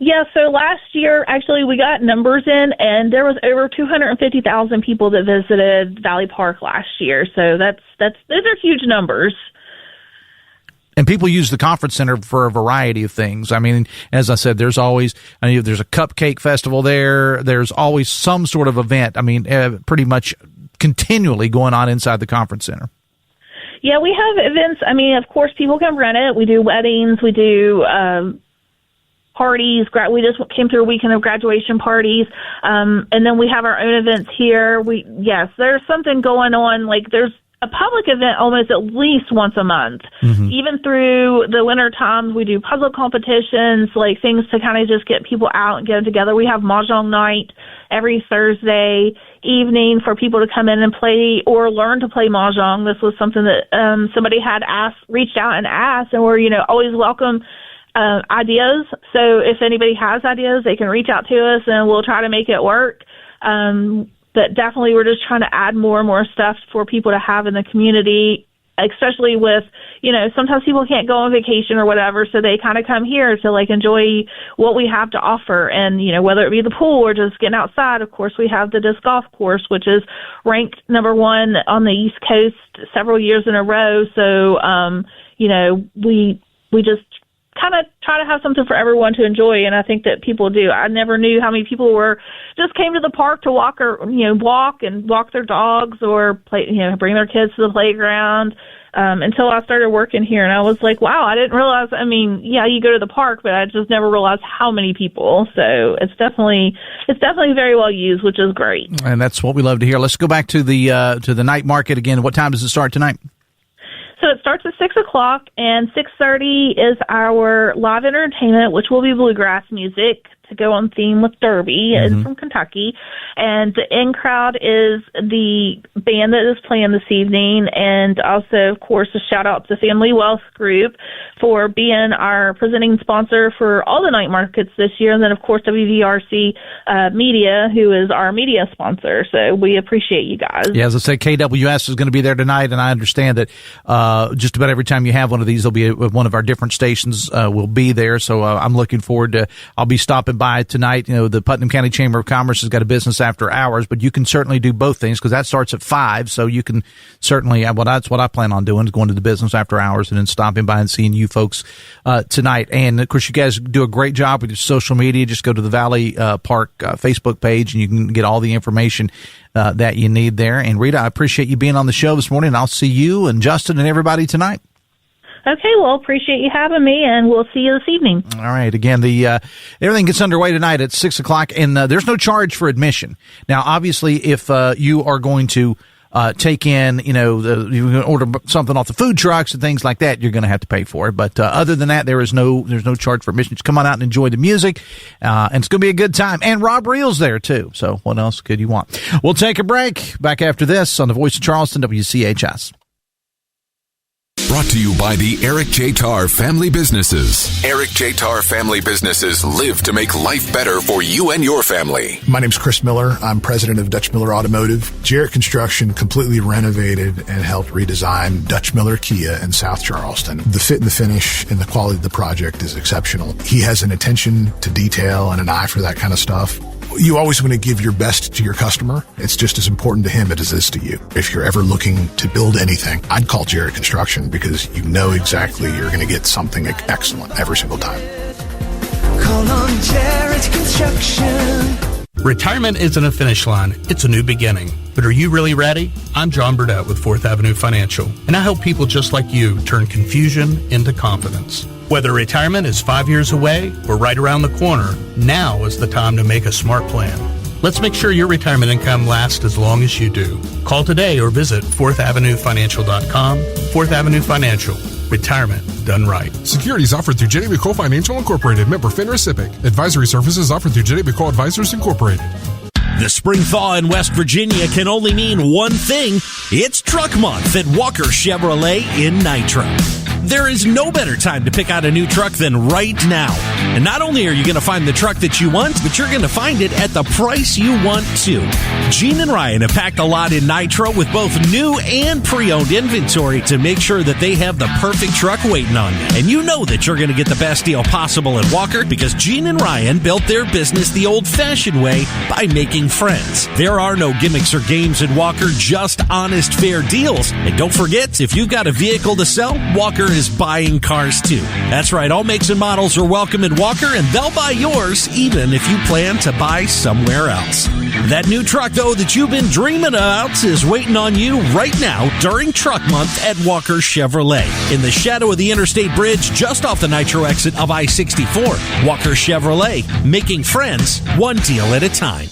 Yeah, so last year, actually, we got numbers in, and there was over 250,000 people that visited Valley Park last year. So those are huge numbers. And people use the conference center for a variety of things. I mean, as I said, there's always, there's a cupcake festival there. There's always some sort of event. I mean, pretty much continually going on inside the conference center. Yeah, we have events. I mean, of course, people can rent it. We do weddings. We do parties. We just came through a weekend of graduation parties. And then we have our own events here. Yes, there's something going on. Like, there's a public event almost at least once a month. Mm-hmm. Even through the winter times, we do puzzle competitions, like things to kind of just get people out and get them together. We have Mahjong night every Thursday evening for people to come in and play or learn to play Mahjong. This was something that somebody had reached out and asked, and we're, always welcome ideas. So if anybody has ideas, they can reach out to us and we'll try to make it work. But definitely we're just trying to add more and more stuff for people to have in the community, especially with, sometimes people can't go on vacation or whatever, so they kind of come here to enjoy what we have to offer. And, whether it be the pool or just getting outside, of course, we have the disc golf course, which is ranked number 1 on the East Coast several years in a row. So, we just kind of try to have something for everyone to enjoy, and I think that people do. I never knew how many people just came to the park to walk their dogs or play, bring their kids to the playground, until I started working here, and I was like, wow, I didn't realize. I mean, yeah, you go to the park, but I just never realized how many people. So it's definitely very well used, which is great. And that's what we love to hear. Let's go back to the night market again. What time does it start tonight? So it starts at 6 o'clock, and 6:30 is our live entertainment, which will be bluegrass music to go on theme with Derby, and from Kentucky. And the in crowd is the band that is playing this evening, and also, of course, a shout out to Family Wealth Group for being our presenting sponsor for all the night markets this year, and then, of course, WVRC Media, who is our media sponsor. So we appreciate you guys. Yeah, as I said, KWS is going to be there tonight, and I understand that just about every time you have one of these, there'll be one of our different stations will be there. So I'm looking forward to. I'll be stopping by tonight. The Putnam County Chamber of Commerce has got a business after hours, but you can certainly do both things because that starts at 5. So you can certainly. That's what I plan on doing, is going to the business after hours and then stopping by and seeing you folks tonight. And of course, you guys do a great job with your social media. Just go to the Valley Park Facebook page, and you can get all the information that you need there. And Rita, I appreciate you being on the show this morning. I'll see you and Justin and everybody tonight. Okay, well, appreciate you having me, and we'll see you this evening. All right. Again, everything gets underway tonight at 6 o'clock, and there's no charge for admission. Now, obviously, if you are going to take in, you're going to order something off the food trucks and things like that, you're going to have to pay for it. But other than that, there's no charge for admission. Just come on out and enjoy the music, and it's going to be a good time. And Rob Reel's there too. So what else could you want? We'll take a break. Back after this on the Voice of Charleston, WCHS. Brought to you by the Eric J. Tarr Family Businesses. Eric J. Tarr Family Businesses live to make life better for you and your family. My name's Chris Miller. I'm president of Dutch Miller Automotive. Jarrett Construction completely renovated and helped redesign Dutch Miller Kia in South Charleston. The fit and the finish and the quality of the project is exceptional. He has an attention to detail and an eye for that kind of stuff. You always want to give your best to your customer. It's just as important to him as it is to you. If you're ever looking to build anything, I'd call Jarrett Construction because you know exactly you're going to get something excellent every single time. Call on Jarrett Construction. Retirement isn't a finish line, it's a new beginning. But are you really ready? I'm John Burdett with 4th Avenue Financial, and I help people just like you turn confusion into confidence. Whether retirement is 5 years away or right around the corner, now is the time to make a smart plan. Let's make sure your retirement income lasts as long as you do. Call today or visit 4thavenuefinancial.com. 4th Avenue Financial. Retirement done right. Securities offered through J.D. McCall Financial Incorporated. Member FINRA SIPC. Advisory services offered through J.D. McCall Advisors Incorporated. The spring thaw in West Virginia can only mean one thing. It's Truck Month at Walker Chevrolet in Nitro. There is no better time to pick out a new truck than right now. And not only are you going to find the truck that you want, but you're going to find it at the price you want too. Gene and Ryan have packed a lot in Nitro with both new and pre-owned inventory to make sure that they have the perfect truck waiting on you. And you know that you're going to get the best deal possible at Walker because Gene and Ryan built their business the old-fashioned way by making friends. There are no gimmicks or games at Walker, just honest, fair deals. And don't forget, if you've got a vehicle to sell, Walker is buying cars too. That's right, all makes and models are welcome at Walker, and they'll buy yours even if you plan to buy somewhere else. That new truck, though, that you've been dreaming about is waiting on you right now during Truck Month at Walker Chevrolet. In the shadow of the Interstate Bridge, just off the Nitro exit of I-64. Walker Chevrolet, making friends one deal at a time.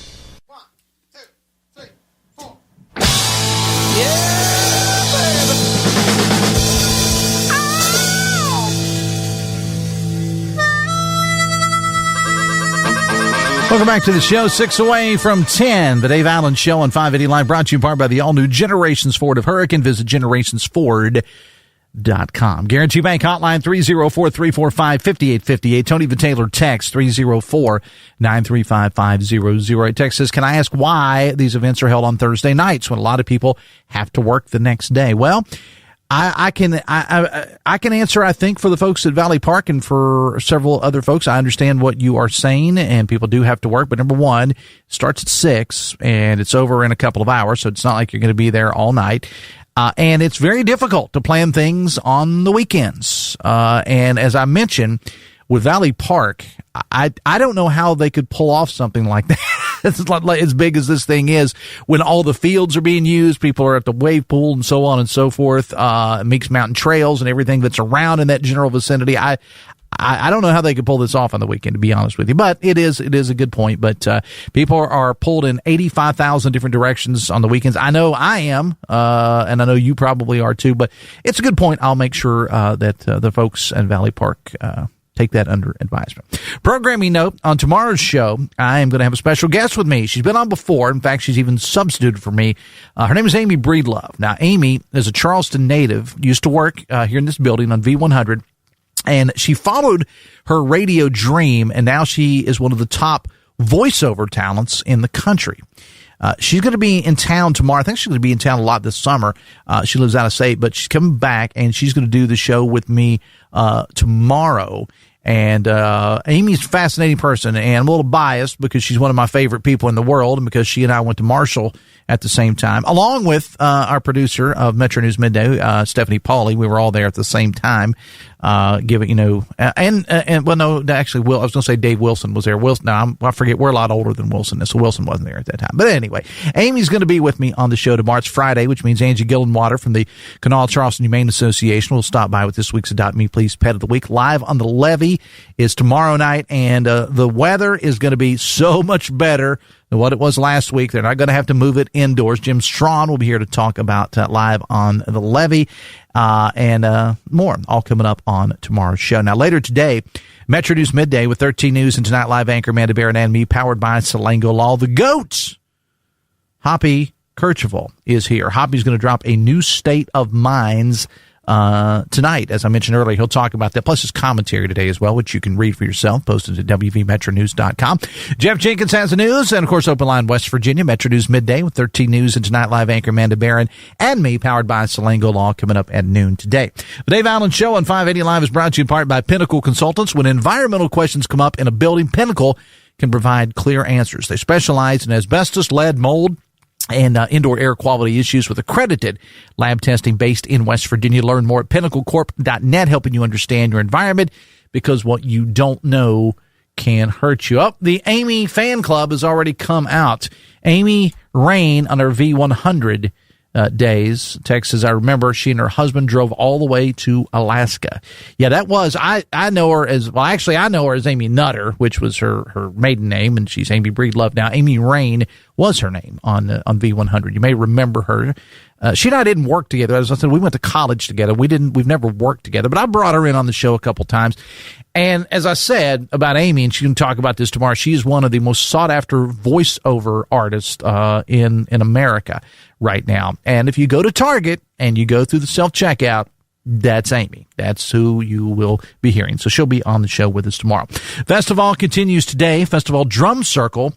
Welcome back to the show. 6 away from 10. The Dave Allen Show on 580 Live, brought to you in part by the all-new Generations Ford of Hurricane. Visit generationsford.com. Guarantee Bank Hotline 304-345-5858. Tony the Taylor text 304-935-5008. Text says, can I ask why these events are held on Thursday nights when a lot of people have to work the next day? Well, I can answer, I think, for the folks at Valley Park and for several other folks. I understand what you are saying, and people do have to work. But number one, it starts at 6 and it's over in a couple of hours, so it's not like you're going to be there all night. And it's very difficult to plan things on the weekends. And as I mentioned, with Valley Park, I don't know how they could pull off something like that. It's like as big as this thing is, when all the fields are being used, people are at the wave pool and so on and so forth, Meeks Mountain Trails and everything that's around in that general vicinity. I don't know how they could pull this off on the weekend, to be honest with you, but it is a good point. But people are pulled in 85,000 different directions on the weekends. I know I am, and I know you probably are too, but it's a good point. I'll make sure that the folks at Valley Park take that under advisement. Programming note, on tomorrow's show, I am going to have a special guest with me. She's been on before. In fact, she's even substituted for me. Her name is Amy Breedlove. Now, Amy is a Charleston native, used to work here in this building on V100, and she followed her radio dream, and now she is one of the top voiceover talents in the country. She's going to be in town tomorrow. I think she's going to be in town a lot this summer. She lives out of state, but she's coming back, and she's going to do the show with me tomorrow. And Amy's a fascinating person, and I'm a little biased because she's one of my favorite people in the world, and because she and I went to Marshall at the same time, along with our producer of Metro News Midday, Stephanie Pauly. We were all there at the same time, giving, well, no, actually, I was going to say Dave Wilson was there. Wilson, no, I forget, we're a lot older than Wilson is, so Wilson wasn't there at that time. But anyway, Amy's going to be with me on the show tomorrow. It's Friday, which means Angie Gillenwater from the Kanawha Charleston Humane Association will stop by with this week's Adopt Me Please Pet of the Week. Live on the Levee is tomorrow night, and the weather is going to be so much better than what it was last week. They're not going to have to move it indoors. Jim Strawn will be here to talk about Live on the Levee and more, all coming up on tomorrow's show. Now, later today, Metro News Midday with 13 News and Tonight Live anchor Amanda Barron and me, powered by Salango Law. The GOAT, Hoppy Kercheval, is here. Hoppy's going to drop a new State of Minds tonight. As I mentioned earlier, he'll talk about that, plus his commentary today as well, which you can read for yourself, posted at wvmetronews.com. Jeff Jenkins has the news, and of course, Open Line West Virginia, Metro News Midday with 13 News and Tonight Live anchor Amanda Barron and me, powered by Salango Law, coming up at noon today. The Dave Allen Show on 580 Live is brought to you in part by Pinnacle Consultants. When environmental questions come up in a building, Pinnacle can provide clear answers. They specialize in asbestos, lead, mold, and indoor air quality issues with accredited lab testing based in West Virginia. Learn more at pinnaclecorp.net, helping you understand your environment, because what you don't know can hurt you. The Amy fan club has already come out. Amy Rain on her V100 days. Texas, I remember she and her husband drove all the way to Alaska. Yeah, that was, I know her as, well, actually, I know her as Amy Nutter, which was her maiden name, and she's Amy Breedlove now. Amy Rain was her name on V100. You may remember her. She and I didn't work together. As I said, we went to college together. We've never worked together, but I brought her in on the show a couple times. And as I said about Amy, and she can talk about this tomorrow, she is one of the most sought after voiceover artists in America right now. And if you go to Target and you go through the self-checkout, that's Amy. That's who you will be hearing. So she'll be on the show with us tomorrow. Festival continues today. Festival Drum Circle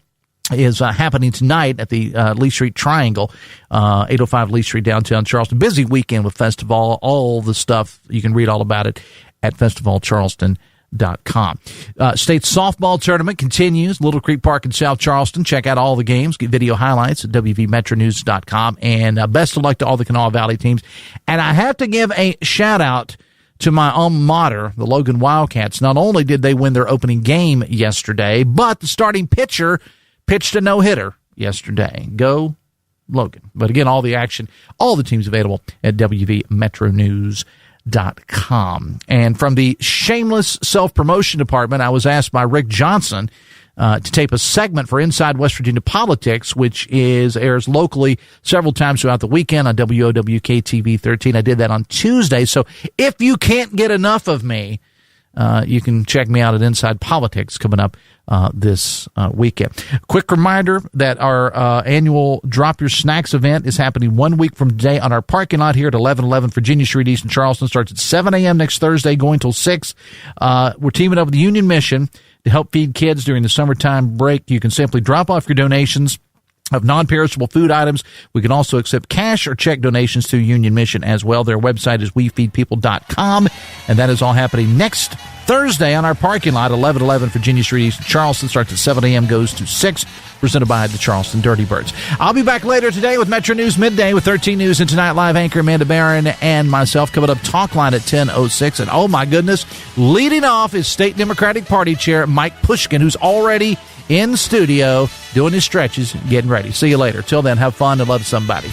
is happening tonight at the Lee Street Triangle, 805 Lee Street, downtown Charleston. Busy weekend with Festival. All the stuff, you can read all about it at festivalcharleston.com. State softball tournament continues. Little Creek Park in South Charleston. Check out all the games. Get video highlights at wvmetronews.com. And best of luck to all the Kanawha Valley teams. And I have to give a shout out to my alma mater, the Logan Wildcats. Not only did they win their opening game yesterday, but the starting pitcher pitched a no-hitter yesterday. Go Logan. But again, all the action, all the teams available at wvmetronews.com. And from the shameless self-promotion department, I was asked by Rick Johnson to tape a segment for Inside West Virginia Politics, which airs locally several times throughout the weekend on WOWK-TV 13. I did that on Tuesday. So if you can't get enough of me, you can check me out at Inside Politics coming up this weekend. Quick reminder that our annual Drop Your Snacks event is happening 1 week from today on our parking lot here at 1111 Virginia Street East in Charleston. Starts at 7 a.m. next Thursday, going till 6. We're teaming up with the Union Mission to help feed kids during the summertime break. You can simply drop off your donations of non-perishable food items. We can also accept cash or check donations through Union Mission as well. Their website is wefeedpeople.com, and that is all happening next Thursday on our parking lot, 1111 Virginia Street East, Charleston. Starts at 7 a.m., goes to 6, presented by the Charleston Dirty Birds. I'll be back later today with Metro News Midday with 13 News and Tonight Live anchor Amanda Barron and myself. Coming up, Talk Line at 10:06. And oh my goodness, leading off is State Democratic Party Chair Mike Pushkin, who's already in studio doing his stretches, getting ready. See you later. Till then, have fun and love somebody.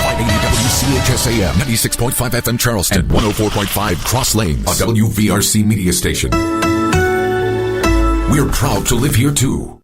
WCHS AM 96.5 FM Charleston and 104.5 Cross Lanes, a WVRC media station. We're proud to live here too.